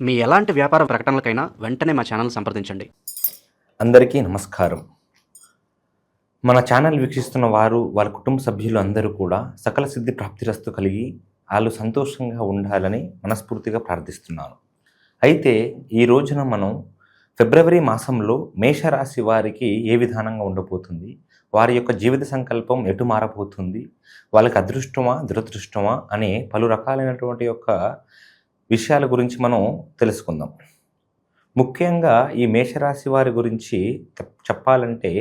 మీ ఎలాంటి వ్యాపార ప్రకటనలకైనా వెంటనే మా ఛానల్ సంప్రదించండి. అందరికీ నమస్కారం. మన ఛానల్ వీక్షిస్తున్న వారు, వాళ్ళ కుటుంబ సభ్యులు అందరూ కూడా సకల సిద్ధి ప్రాప్తిరస్తు కలిగి వాళ్ళు సంతోషంగా ఉండాలని మనస్ఫూర్తిగా ప్రార్థిస్తున్నాను. అయితే ఈ రోజున మనం ఫిబ్రవరి మాసంలో మేషరాశి వారికి ఏ విధానంగా ఉండబోతుంది, వారి యొక్క జీవిత సంకల్పం ఎటు మారబోతుంది, వాళ్ళకి అదృష్టమా దురదృష్టమా అనే పలు రకాలైనటువంటి యొక్క విషయాల గురించి మనం తెలుసుకుందాం. ముఖ్యంగా ఈ మేషరాశి వారి గురించి చెప్పాలంటే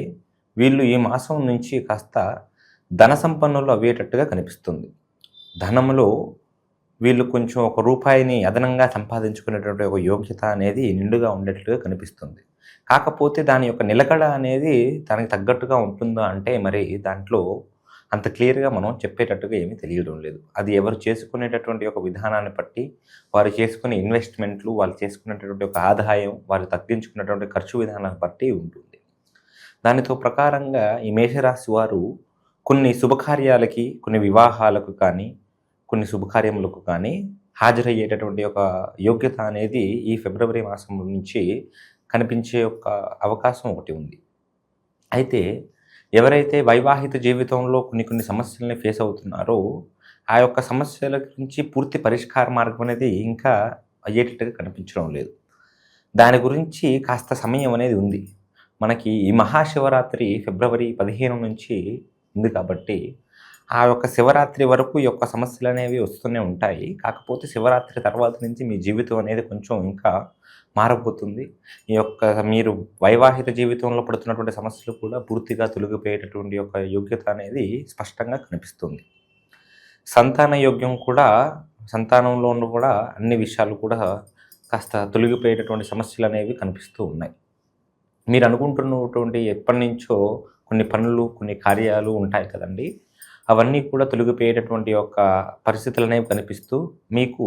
వీళ్ళు ఈ మాసం నుంచి కాస్త ధన సంపన్నులు అయ్యేటట్టుగా కనిపిస్తుంది. ధనంలో వీళ్ళు కొంచెం ఒక రూపాయిని అదనంగా సంపాదించుకునేటువంటి ఒక యోగ్యత అనేది నిండుగా ఉండేటట్టుగా కనిపిస్తుంది. కాకపోతే దాని యొక్క నిలకడ అనేది దానికి తగ్గట్టుగా ఉంటుందా అంటే మరి దాంట్లో అంత క్లియర్గా మనం చెప్పేటట్టుగా ఏమీ తెలియడం లేదు. అది ఎవరు చేసుకునేటటువంటి ఒక విధానాన్ని బట్టి, వారు చేసుకునే ఇన్వెస్ట్మెంట్లు, వాళ్ళు చేసుకునేటటువంటి ఒక ఆదాయం, వారు తగ్గించుకున్నటువంటి ఖర్చు విధానాన్ని బట్టి ఉంటుంది. దానితో ప్రకారంగా ఈ మేషరాశి వారు కొన్ని శుభకార్యాలకి, కొన్ని వివాహాలకు కానీ, కొన్ని శుభకార్యములకు కానీ హాజరయ్యేటటువంటి ఒక యోగ్యత అనేది ఈ ఫిబ్రవరి మాసం నుంచి కనిపించే ఒక అవకాశం ఒకటి ఉంది. అయితే ఎవరైతే వైవాహిక జీవితంలో కొన్ని సమస్యలని ఫేస్ అవుతున్నారో ఆ యొక్క సమస్యల గురించి పూర్తి పరిష్కార మార్గం అనేది ఇంకా అయ్యేటట్టుగా కనిపించడం లేదు. దాని గురించి కాస్త సమయం అనేది ఉంది. మనకి ఈ మహాశివరాత్రి ఫిబ్రవరి 15 నుంచి ఉంది కాబట్టి ఆ యొక్క శివరాత్రి వరకు ఈ యొక్క సమస్యలు అనేవి వస్తూనే ఉంటాయి. కాకపోతే శివరాత్రి తర్వాత నుంచి మీ జీవితం అనేది కొంచెం ఇంకా మారబోతుంది. ఈ యొక్క మీరు వైవాహిక జీవితంలో పడుతున్నటువంటి సమస్యలు కూడా పూర్తిగా తొలగిపోయేటటువంటి యొక్క యోగ్యత అనేది స్పష్టంగా కనిపిస్తుంది. సంతాన యోగ్యం కూడా, సంతానంలో కూడా అన్ని విషయాలు కూడా కాస్త తొలగిపోయేటటువంటి సమస్యలు అనేవి కనిపిస్తూ ఉన్నాయి. మీరు అనుకుంటున్నటువంటి ఎప్పటి నుంచో కొన్ని పనులు, కొన్ని కార్యాలు ఉంటాయి కదండి, అవన్నీ కూడా తొలగిపోయేటటువంటి యొక్క పరిస్థితులు అనేవి కనిపిస్తూ మీకు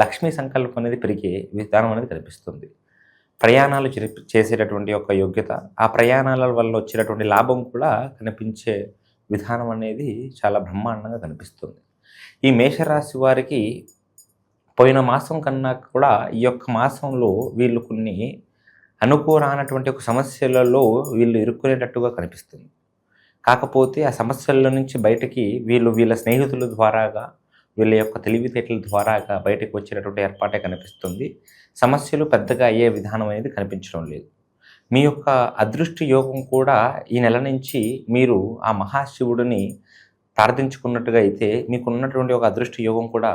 లక్ష్మీ సంకల్పం అనేది పెరిగే విధానం అనేది కనిపిస్తుంది. ప్రయాణాలు చేసేటటువంటి యొక్క యోగ్యత, ఆ ప్రయాణాల వల్ల వచ్చేటటువంటి లాభం కూడా కనిపించే విధానం అనేది చాలా బ్రహ్మాండంగా కనిపిస్తుంది. ఈ మేషరాశి వారికి పోయిన మాసం కన్నా కూడా ఈ యొక్క మాసంలో వీళ్ళు కొన్ని అనుకూలమైనటువంటి ఒక సమస్యలలో వీళ్ళు ఇరుక్కునేటట్టుగా కనిపిస్తుంది. కాకపోతే ఆ సమస్యల నుంచి బయటకి వీళ్ళ స్నేహితుల ద్వారాగా, వీళ్ళ యొక్క తెలివితేటల ద్వారాగా బయటకు వచ్చేటటువంటి ఏర్పాటే కనిపిస్తుంది. సమస్యలు పెద్దగా అయ్యే విధానం అనేది కనిపించడం లేదు. మీ యొక్క అదృష్ట యోగం కూడా ఈ నెల నుంచి మీరు ఆ మహాశివుడిని ప్రార్థించుకున్నట్టుగా అయితే మీకున్నటువంటి ఒక అదృష్ట యోగం కూడా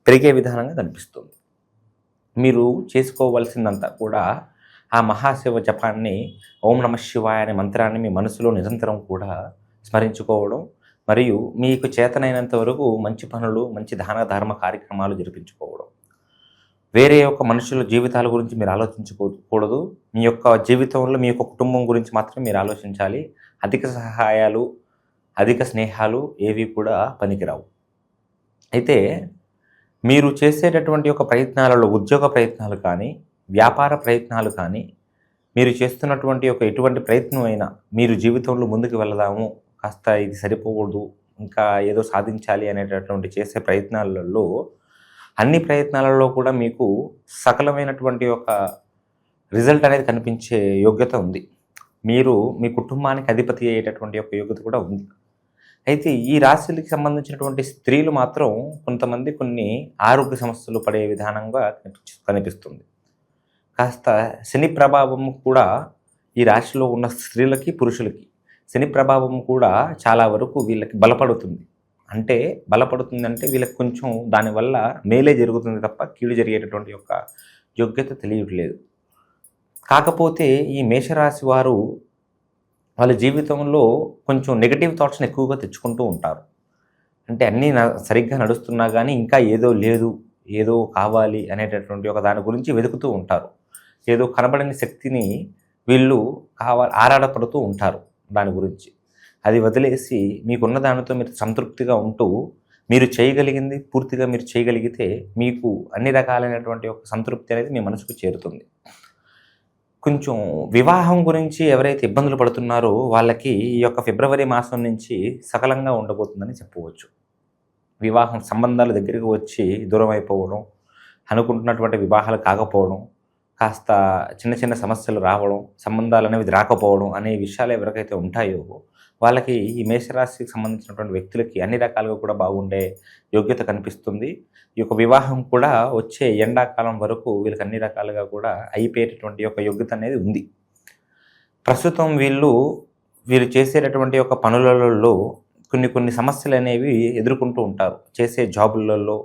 పెరిగే విధానంగా కనిపిస్తుంది. మీరు చేసుకోవలసిందంతా కూడా ఆ మహాశివ జపాన్ని, ఓం నమ శివాయ అనే మంత్రాన్ని మీ మనసులో నిరంతరం కూడా స్మరించుకోవడం, మరియు మీకు చేతనైనంత వరకు మంచి పనులు, మంచి దాన ధర్మ కార్యక్రమాలు జరిపించుకోవడం. వేరే యొక్క మనుషుల జీవితాల గురించి మీరు ఆలోచించకూడదు. మీ యొక్క జీవితంలో మీ యొక్క కుటుంబం గురించి మాత్రమే మీరు ఆలోచించాలి. అధిక సహాయాలు, అధిక స్నేహాలు ఏవి కూడా పనికిరావు. అయితే మీరు చేసేటటువంటి యొక్క ప్రయత్నాలలో ఉద్యోగ ప్రయత్నాలు కానీ, వ్యాపార ప్రయత్నాలు కానీ, మీరు చేస్తున్నటువంటి ఒక ఎటువంటి ప్రయత్నం అయినా మీరు జీవితంలో ముందుకు వెళదాము, కాస్త ఇది సరిపోకూడదు, ఇంకా ఏదో సాధించాలి అనేటటువంటి చేసే ప్రయత్నాలలో అన్ని ప్రయత్నాలలో కూడా మీకు సకలమైనటువంటి ఒక రిజల్ట్ అనేది కనిపించే యోగ్యత ఉంది. మీరు మీ కుటుంబానికి అధిపతి అయ్యేటటువంటి ఒక యోగ్యత కూడా ఉంది. అయితే ఈ రాశులకి సంబంధించినటువంటి స్త్రీలు మాత్రం కొంతమంది కొన్ని ఆరోగ్య సమస్యలు పడే విధానంగా కనిపిస్తుంది. కాస్త శని ప్రభావం కూడా ఈ రాశిలో ఉన్న స్త్రీలకి, పురుషులకి శని ప్రభావం కూడా చాలా వరకు వీళ్ళకి బలపడుతుంది. అంటే బలపడుతుందంటే వీళ్ళకి కొంచెం దానివల్ల మేలే జరుగుతుంది తప్ప కీడు జరిగేటటువంటి యొక్క యోగ్యత తెలియట్లేదు. కాకపోతే ఈ మేషరాశి వారు వాళ్ళ జీవితంలో కొంచెం నెగటివ్ థాట్స్ని ఎక్కువగా తెచ్చుకుంటూ ఉంటారు. అంటే అన్నీ సరిగ్గా నడుస్తున్నా కానీ ఇంకా ఏదో లేదు, ఏదో కావాలి అనేటటువంటి ఒక దాని గురించి వెతుకుతూ ఉంటారు. ఏదో కనబడని శక్తిని వీళ్ళు ఆరాటపడుతూ ఉంటారు దాని గురించి. అది వదిలేసి మీకున్న దానితో మీరు సంతృప్తిగా ఉంటూ మీరు చేయగలిగింది పూర్తిగా మీరు చేయగలిగితే మీకు అన్ని రకాలైనటువంటి ఒక సంతృప్తి అనేది మీ మనసుకు చేరుతుంది. కొంచెం వివాహం గురించి ఎవరైతే ఇబ్బందులు పడుతున్నారో వాళ్ళకి ఈ యొక్క ఫిబ్రవరి మాసం నుంచి సకలంగా ఉండబోతుందని చెప్పవచ్చు. వివాహం సంబంధాలు దగ్గరికి వచ్చి దూరం అయిపోవడం, అనుకుంటున్నటువంటి వివాహాలు కాకపోవడం, కాస్త చిన్న చిన్న సమస్యలు రావడం, సంబంధాలు అనేవి రాకపోవడం అనే విషయాలు ఎవరికైతే ఉంటాయో వాళ్ళకి ఈ మేషరాశికి సంబంధించినటువంటి వ్యక్తులకి అన్ని రకాలుగా కూడా బాగుండే యోగ్యత కనిపిస్తుంది. ఈ యొక్క వివాహం కూడా వచ్చే ఎండాకాలం వరకు వీళ్ళకి అన్ని రకాలుగా కూడా అయిపోయేటటువంటి యొక్క యోగ్యత అనేది ఉంది. ప్రస్తుతం వీళ్ళు చేసేటటువంటి యొక్క పనులలో కొన్ని సమస్యలు అనేవి ఎదుర్కొంటూ ఉంటారు. చేసే జాబులలో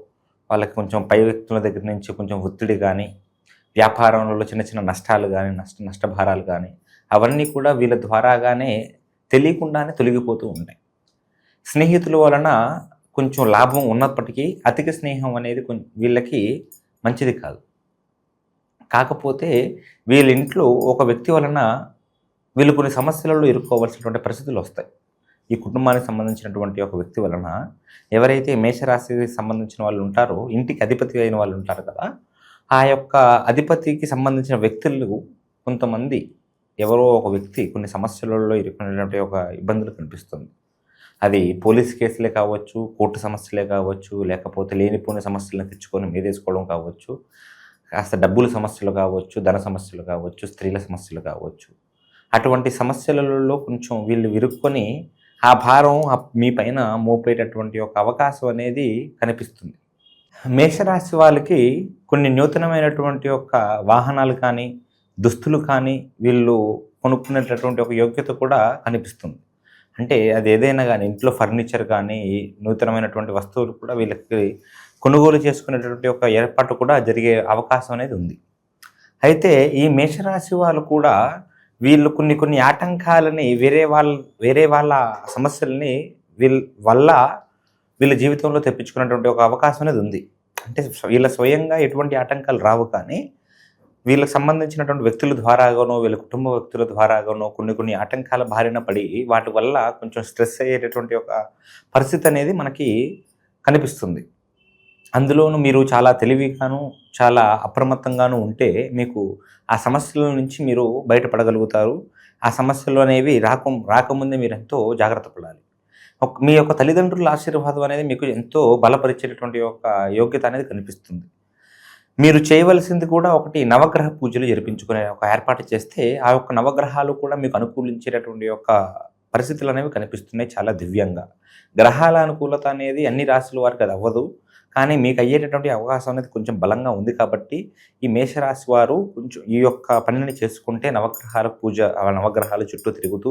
వాళ్ళకి కొంచెం పై వ్యక్తుల దగ్గర నుంచి కొంచెం ఒత్తిడి కానీ, వ్యాపారంలో చిన్న చిన్న నష్టాలు కానీ, నష్టభారాలు కానీ అవన్నీ కూడా వీళ్ళ ద్వారాగానే తెలియకుండానే తొలగిపోతూ ఉంటాయి. స్నేహితుల వలన కొంచెం లాభం ఉన్నప్పటికీ అధిక స్నేహం అనేది వీళ్ళకి మంచిది కాదు. కాకపోతే వీళ్ళ ఇంట్లో ఒక వ్యక్తి వలన వీళ్ళు కొన్ని సమస్యలలో ఇరుక్కోవాల్సినటువంటి పరిస్థితులు వస్తాయి. ఈ కుటుంబానికి సంబంధించినటువంటి ఒక వ్యక్తి వలన ఎవరైతే మేషరాశికి సంబంధించిన వాళ్ళు ఉంటారో, ఇంటికి అధిపతి అయిన వాళ్ళు ఉంటారు కదా, ఆ యొక్క అధిపతికి సంబంధించిన వ్యక్తులు కొంతమంది ఎవరో ఒక వ్యక్తి కొన్ని సమస్యలలో ఇరుక్కునేటువంటి ఒక ఇబ్బందులు కనిపిస్తుంది. అది పోలీస్ కేసులే కావచ్చు, కోర్టు సమస్యలే కావచ్చు, లేకపోతే లేనిపోని సమస్యలను తెచ్చుకొని మీదేసుకోవడం కావచ్చు, కాస్త డబ్బుల సమస్యలు కావచ్చు, ధన సమస్యలు కావచ్చు, స్త్రీల సమస్యలు కావచ్చు. అటువంటి సమస్యలలో కొంచెం వీళ్ళు విరుక్కొని ఆ భారం మీ పైన మోపేటటువంటి ఒక అవకాశం అనేది కనిపిస్తుంది. మేషరాశి వాళ్ళకి కొన్ని నూతనమైనటువంటి ఒక వాహనాలు కానీ, దుస్తులు కానీ వీళ్ళు కొనుక్కునేటటువంటి ఒక యోగ్యత కూడా కనిపిస్తుంది. అంటే అది ఏదైనా కానీ, ఇంట్లో ఫర్నిచర్ కానీ, నూతనమైనటువంటి వస్తువులు కూడా వీళ్ళకి కొనుగోలు చేసుకునేటటువంటి ఒక ఏర్పాటు కూడా జరిగే అవకాశం అనేది ఉంది. అయితే ఈ మేషరాశి వాళ్ళు కూడా వీళ్ళు కొన్ని ఆటంకాలని వేరే వాళ్ళ సమస్యల్ని వీళ్ళ జీవితంలో తెప్పించుకున్నటువంటి ఒక అవకాశం అనేది ఉంది. అంటే వీళ్ళ స్వయంగా ఎటువంటి ఆటంకాలు రావు, కానీ వీళ్ళకి సంబంధించినటువంటి వ్యక్తుల ద్వారాగానో, వీళ్ళ కుటుంబ వ్యక్తుల ద్వారాగానో కొన్ని ఆటంకాల బారిన పడి వాటి వల్ల కొంచెం స్ట్రెస్ అయ్యేటటువంటి ఒక పరిస్థితి అనేది మనకి కనిపిస్తుంది. అందులోనూ మీరు చాలా తెలివిగాను, చాలా అప్రమత్తంగాను ఉంటే మీకు ఆ సమస్యల నుంచి మీరు బయటపడగలుగుతారు. ఆ సమస్యలు అనేవి రాకముందే మీరు ఎంతో జాగ్రత్త పడాలి. మీ యొక్క తల్లిదండ్రుల ఆశీర్వాదం అనేది మీకు ఎంతో బలపరిచేటటువంటి ఒక యోగ్యత అనేది కనిపిస్తుంది. మీరు చేయవలసింది కూడా ఒకటి, నవగ్రహ పూజలు జరిపించుకునే ఒక ఏర్పాటు చేస్తే ఆ యొక్క నవగ్రహాలు కూడా మీకు అనుకూలించేటటువంటి యొక్క పరిస్థితులు అనేవి కనిపిస్తున్నాయి చాలా దివ్యంగా. గ్రహాల అనుకూలత అనేది అన్ని రాశుల వారికి అది అవ్వదు, కానీ మీకు అయ్యేటటువంటి అవకాశం అనేది కొంచెం బలంగా ఉంది. కాబట్టి ఈ మేషరాశి వారు కొంచెం ఈ యొక్క పనిని చేసుకుంటే నవగ్రహాల పూజ, నవగ్రహాల చుట్టూ తిరుగుతూ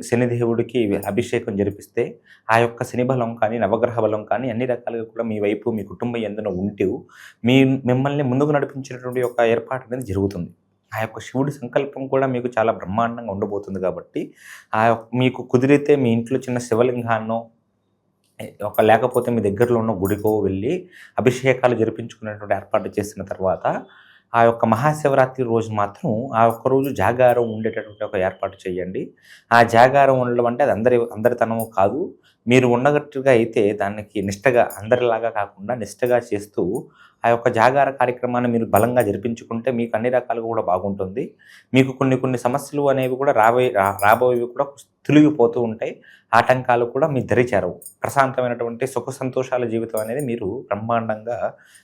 శనిదేవుడికి అభిషేకం జరిపిస్తే ఆ యొక్క శని బలం కానీ, నవగ్రహ బలం కానీ అన్ని రకాలుగా కూడా మీ వైపు, మీ కుటుంబం ఎందున ఉంటూ మిమ్మల్ని ముందుకు నడిపించేటటువంటి ఒక ఏర్పాటు అనేది జరుగుతుంది. ఆ యొక్క శివుడి సంకల్పం కూడా మీకు చాలా బ్రహ్మాండంగా ఉండబోతుంది. కాబట్టి మీకు కుదిరితే మీ ఇంట్లో చిన్న శివలింగాన్నో లేకపోతే మీ దగ్గరలో ఉన్న గుడికో వెళ్ళి అభిషేకాలు జరిపించుకునేటువంటి ఏర్పాటు చేసిన తర్వాత ఆ యొక్క మహాశివరాత్రి రోజు మాత్రం ఆ ఒక్క రోజు జాగారం ఉండేటటువంటి ఒక ఏర్పాటు చేయండి. ఆ జాగారం ఉండడం అంటే అది అందరితనము కాదు. మీరు ఉండగట్టుగా అయితే దానికి నిష్టగా, అందరిలాగా కాకుండా నిష్టగా చేస్తూ ఆ యొక్క జాగార కార్యక్రమాన్ని మీరు బలంగా జరిపించుకుంటే మీకు అన్ని రకాలుగా కూడా బాగుంటుంది. మీకు కొన్ని సమస్యలు అనేవి కూడా రాబోయేవి కూడా తొలగిపోతూ ఉంటాయి. ఆటంకాలు కూడా మీ దరి చేరవు. ప్రశాంతమైనటువంటి సుఖ సంతోషాల జీవితం అనేది మీరు బ్రహ్మాండంగా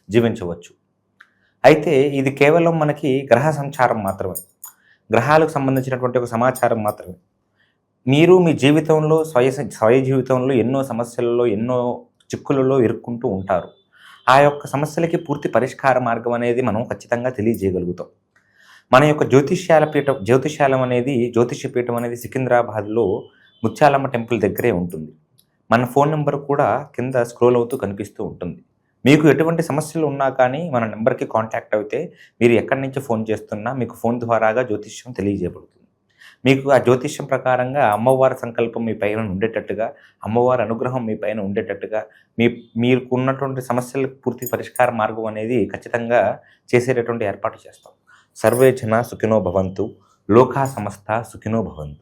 జీవించవచ్చు. అయితే ఇది కేవలం మనకి గ్రహ సంచారం మాత్రమే, గ్రహాలకు సంబంధించినటువంటి ఒక సమాచారం మాత్రమే. మీరు మీ జీవితంలో స్వయ జీవితంలో ఎన్నో సమస్యలలో, ఎన్నో చిక్కులలో ఇరుక్కుంటూ ఉంటారు. ఆ యొక్క సమస్యలకి పూర్తి పరిష్కార మార్గం అనేది మనం ఖచ్చితంగా తెలియజేయగలుగుతాం. మన యొక్క జ్యోతిష్య పీఠం అనేది సికింద్రాబాద్లో ముత్యాలమ్మ టెంపుల్ దగ్గరే ఉంటుంది. మన ఫోన్ నెంబర్ కూడా కింద స్క్రోల్ అవుతూ కనిపిస్తూ ఉంటుంది. మీకు ఎటువంటి సమస్యలు ఉన్నా కానీ మన నెంబర్కి కాంటాక్ట్ అయితే మీరు ఎక్కడి నుంచి ఫోన్ చేస్తున్నా మీకు ఫోన్ ద్వారాగా జ్యోతిష్యం తెలియజేయబడుతుంది. మీకు ఆ జ్యోతిష్యం ప్రకారంగా అమ్మవారి సంకల్పం మీ పైన ఉండేటట్టుగా, అమ్మవారి అనుగ్రహం మీ పైన ఉండేటట్టుగా, మీకు ఉన్నటువంటి సమస్యలకు పూర్తి పరిష్కార మార్గం అనేది ఖచ్చితంగా చేసేటటువంటి ఏర్పాటు చేస్తాం. సర్వే జన సుఖినో భవంతు, లోకా సమస్త సుఖినో భవంతు.